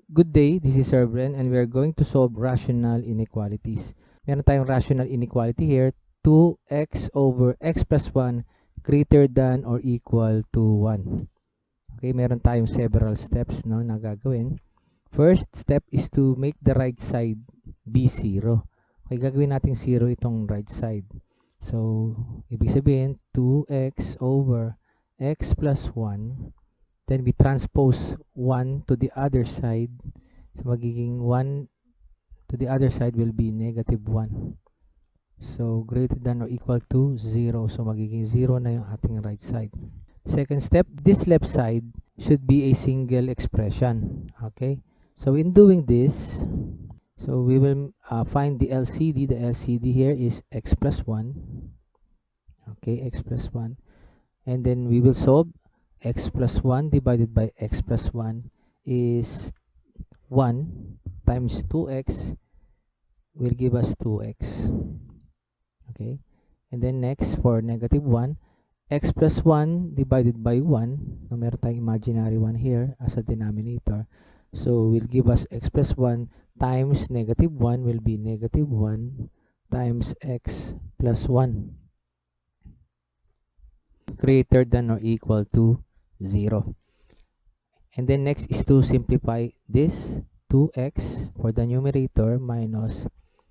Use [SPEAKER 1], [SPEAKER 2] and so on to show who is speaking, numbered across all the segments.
[SPEAKER 1] Good day, this is Sir Bren and we are going to solve rational inequalities. Meron tayong rational inequality here, 2x over x plus 1 greater than or equal to 1. Okay, meron tayong several steps na gagawin. First step is to make the right side be 0. Okay, gagawin natin 0 itong right side. So, ibig sabihin, 2x over x plus 1. Then we transpose 1 to the other side. So magiging 1 to the other side will be negative 1. So greater than or equal to 0. So magiging 0 na yung ating right side. Second step, this left side should be a single expression. Okay? So in doing this, so we will find the LCD. The LCD here is x plus 1. Okay, x plus 1. And then we will solve x plus 1 divided by x plus 1 is 1 times 2x will give us 2x. Okay, and then next for negative 1, x plus 1 divided by 1, no, meron tayong imaginary 1 here as a denominator, so will give us x plus 1 times negative 1 will be negative 1 times x plus 1 greater than or equal to 0. And then next is to simplify this 2x for the numerator minus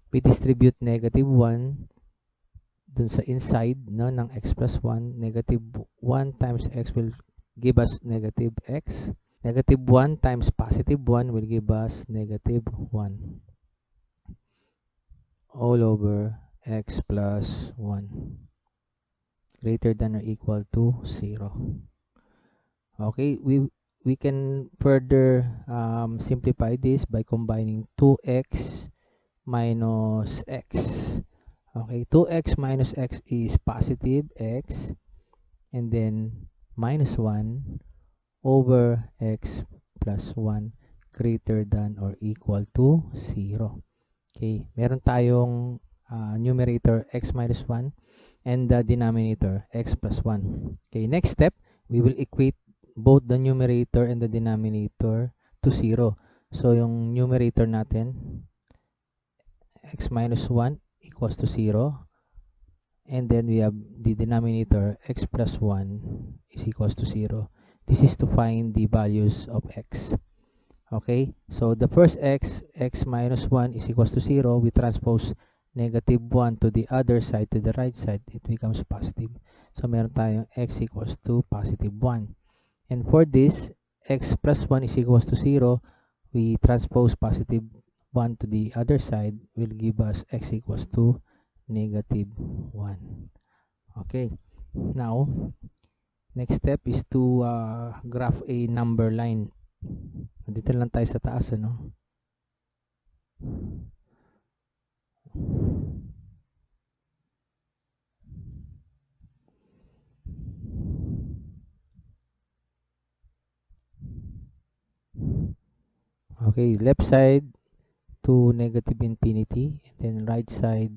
[SPEAKER 1] we distribute negative 1 dun sa inside no, ng x plus 1. Negative 1 times x will give us negative x. Negative 1 times positive 1 will give us negative 1 all over x plus 1 greater than or equal to 0. Okay, we can further simplify this by combining 2x minus x. Okay, 2x minus x is positive x and then minus 1 over x plus 1 greater than or equal to 0. Okay, meron tayong numerator x minus 1 and the denominator x plus 1. Okay, next step, we will equate both the numerator and the denominator to 0. So, yung numerator natin, x minus 1 equals to 0. And then we have the denominator x plus 1 is equals to 0. This is to find the values of x. Okay, so the first x minus 1 is equals to 0. We transpose negative 1 to the other side, to the right side, it becomes positive. So meron tayong x equals to positive 1. And for this, x plus 1 is equals to 0. We transpose positive 1 to the other side will give us x equals to negative 1. Okay, now next step is to graph a number line. Dito lang tayo sa taas, ano? Okay, left side to negative infinity and then right side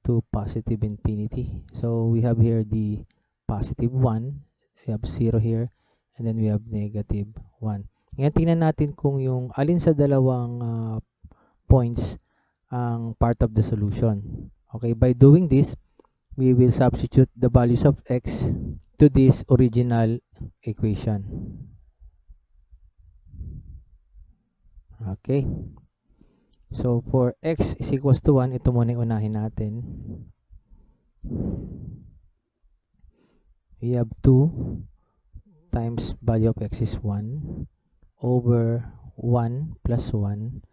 [SPEAKER 1] to positive infinity. So we have here the positive 1, we have 0 here, and then we have negative 1. Ngayon tingnan natin kung yung alin sa dalawang points ang part of the solution. Okay, by doing this, we will substitute the values of x to this original equation. Okay. So, for x is equals to 1, ito muna yung unahin natin. We have 2 times value of x is 1 over 1 plus 1.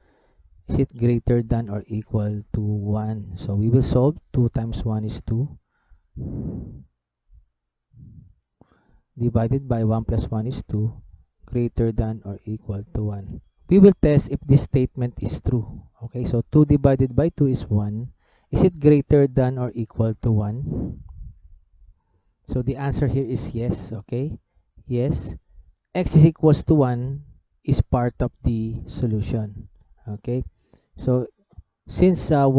[SPEAKER 1] Is it greater than or equal to 1? So, we will solve 2 times 1 is 2. Divided by 1 plus 1 is 2. Greater than or equal to 1. We will test if this statement is true. Okay, so 2 divided by 2 is 1. Is it greater than or equal to 1? So the answer here is yes. Okay, yes. X is equals to 1 is part of the solution. Okay, so since 1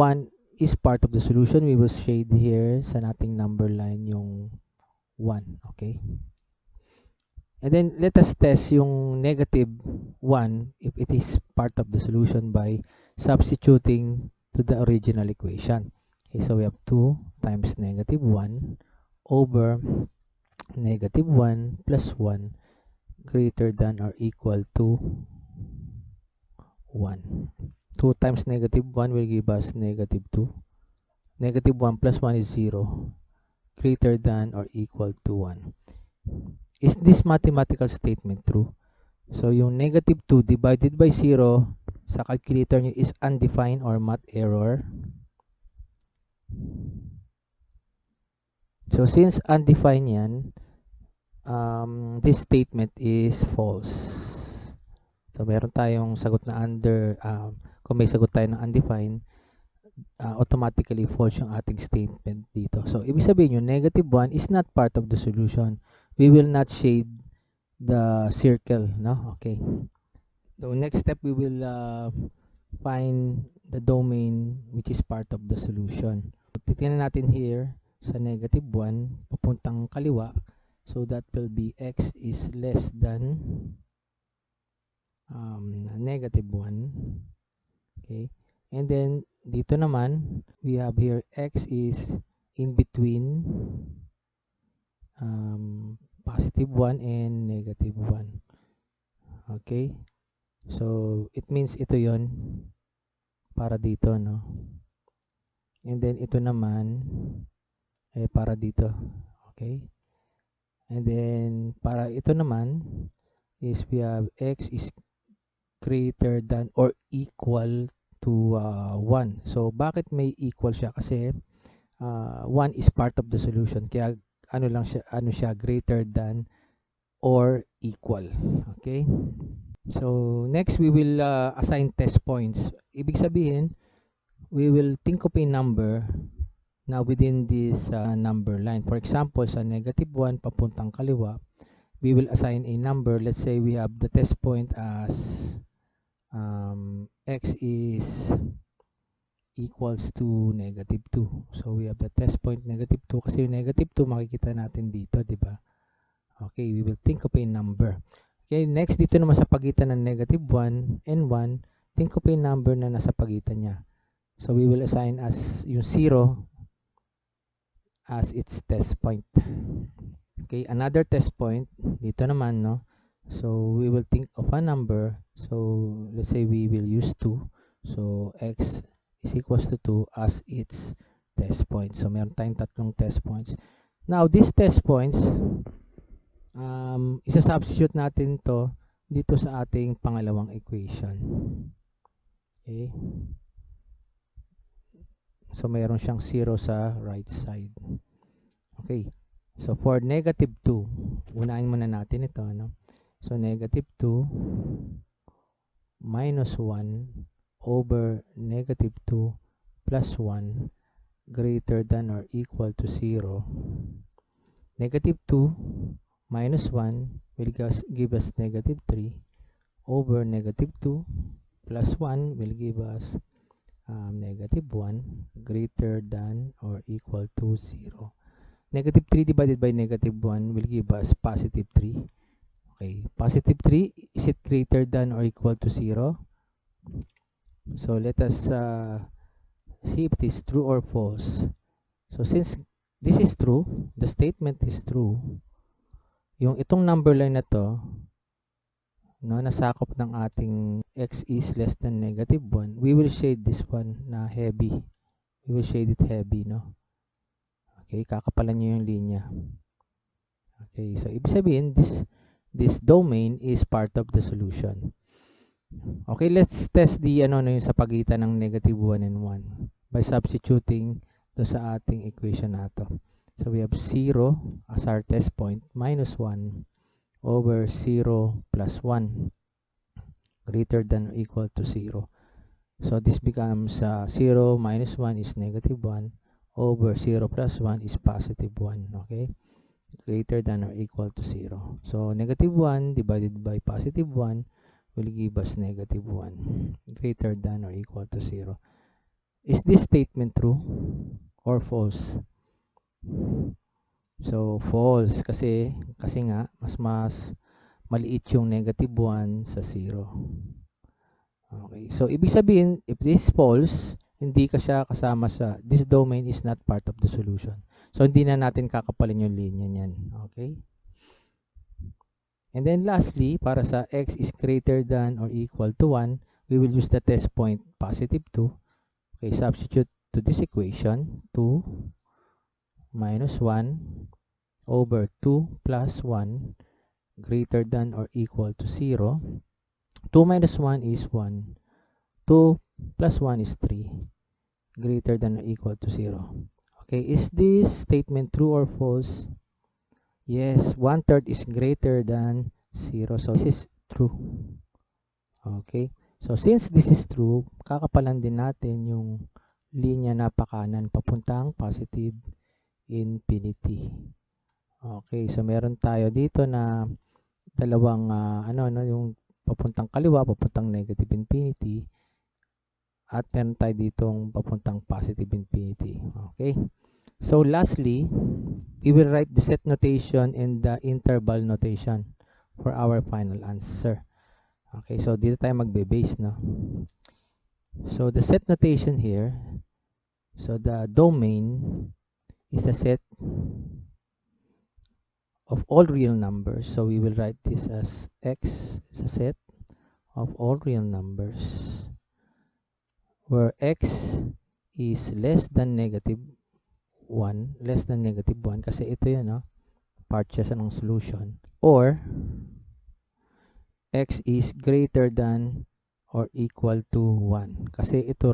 [SPEAKER 1] is part of the solution, we will shade here sa nating number line yung 1. Okay, And then let us test yung negative 1 if it is part of the solution by substituting to the original equation. Okay, so we have 2 times negative 1 over negative 1 plus 1 greater than or equal to 1. 2 times negative 1 will give us negative 2. Negative 1 plus 1 is 0, greater than or equal to 1. Is this mathematical statement true? So, yung negative 2 divided by 0 sa calculator nyo is undefined or math error. So, since undefined yan, this statement is false. So, meron tayong sagot na kung may sagot tayo ng undefined, automatically false yung ating statement dito. So, ibig sabihin yung negative 1 is not part of the solution. We will not shade the circle, no? Okay. So, next step, we will find the domain which is part of the solution. So, titingnan natin here sa negative 1, papuntang kaliwa. So, that will be x is less than negative 1. Okay. And then, dito naman, we have here x is in between positive 1 and negative 1. Okay. So, it means ito yon para dito, no? And then, ito naman, para dito. Okay. And then, para ito naman, is we have x is greater than or equal to 1. So, bakit may equal siya? Kasi 1 is part of the solution. Kaya ano siya greater than or equal. Okay? So, next we will assign test points. Ibig sabihin, we will think of a number na within this number line. For example, sa negative 1 papuntang kaliwa, we will assign a number. Let's say we have the test point as x is equals to negative 2. So, we have the test point negative 2 kasi yung negative 2 makikita natin dito, di ba? Okay, we will think of a number. Okay, next dito naman sa pagitan ng negative 1 and 1, think of a number na nasa pagitan niya. So, we will assign as yung 0 as its test point. Okay, another test point dito naman, no? So, we will think of a number. So, let's say we will use 2. So, x is equals to 2 as its test point. So, meron tayong tatlong test points. Now, these test points, isa-substitute natin to dito sa ating pangalawang equation. Okay. So, meron siyang 0 sa right side. Okay. So, for negative 2, unahin muna natin ito, no? So, negative 2 minus 1 over negative 2 plus 1 greater than or equal to 0. Negative 2 minus 1 will give us negative 3 over negative 2 plus 1 will give us negative 1 greater than or equal to 0. Negative 3 divided by negative 1 will give us positive 3. Okay, positive 3, is it greater than or equal to 0? So, let us see if it is true or false. So, since this is true, the statement is true, yung itong number line na to, no, nasakop ng ating x is less than negative 1, we will shade this one na heavy. We will shade it heavy, no? Okay, kakapalan nyo yung linya. Okay, so ibig sabihin, this domain is part of the solution. Okay, let's test the yung sa pagitan ng negative 1 and 1 by substituting do sa ating equation na to. So we have 0 as our test point minus 1 over 0 plus 1 greater than or equal to 0. So this becomes 0 minus 1 is negative 1 over 0 plus 1 is positive 1. Okay, greater than or equal to 0. So negative 1 divided by positive 1 will give us negative 1 greater than or equal to 0. Is this statement true or false? So false kasi nga mas maliit yung negative 1 sa 0. Okay, so ibig sabihin, if this false, hindi ka siya kasama sa, this domain is not part of the solution. So hindi na natin kakapalin yung linya niyan. Okay? And then lastly, para sa x is greater than or equal to 1, we will use the test point positive 2. Okay, substitute to this equation, 2 minus 1 over 2 plus 1 greater than or equal to 0. 2 minus 1 is 1. 2 plus 1 is 3. Greater than or equal to 0. Okay, is this statement true or false? Yes, 1/3 is greater than 0. So, this is true. Okay, so since this is true, kakapalan din natin yung linya na pakanan papuntang positive infinity. Okay, so meron tayo dito na dalawang yung papuntang kaliwa, papuntang negative infinity, at meron tayo ditong papuntang positive infinity. Okay, so lastly, we will write the set notation and the interval notation for our final answer. Okay, so dito tayo magbe-base, no? So the set notation here, so the domain is the set of all real numbers. So we will write this as x is a set of all real numbers where x is less than negative 1, kasi ito yun, no? Part siya ng solution. Or x is greater than or equal to 1, kasi ito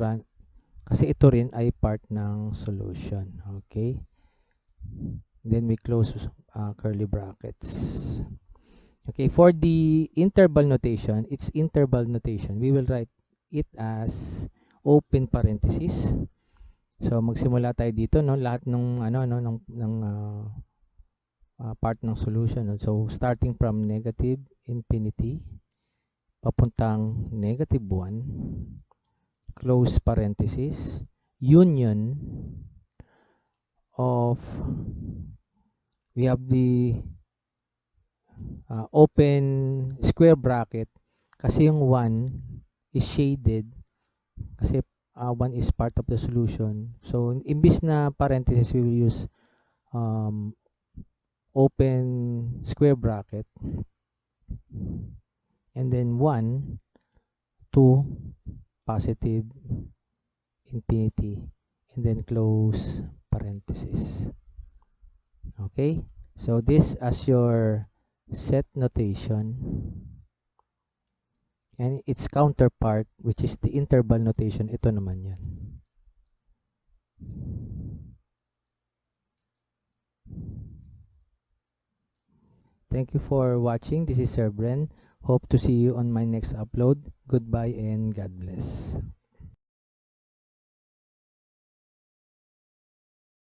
[SPEAKER 1] rin ay part ng solution. Okay, then we close curly brackets. Okay, for the interval notation, we will write it as open parenthesis. So magsimula tayo dito, no, lahat ng part ng solution, no? So starting from negative infinity papuntang negative 1, close parenthesis, union of, we have the open square bracket kasi yung 1 is shaded kasi 1 is part of the solution. So imbis na parenthesis, we will use open square bracket and then 1 to positive infinity and then close parenthesis. Okay, so this as your set notation, and its counterpart, which is the interval notation, ito naman yan. Thank you for watching. This is Sir Bren. Hope to see you on my next upload. Goodbye and God bless.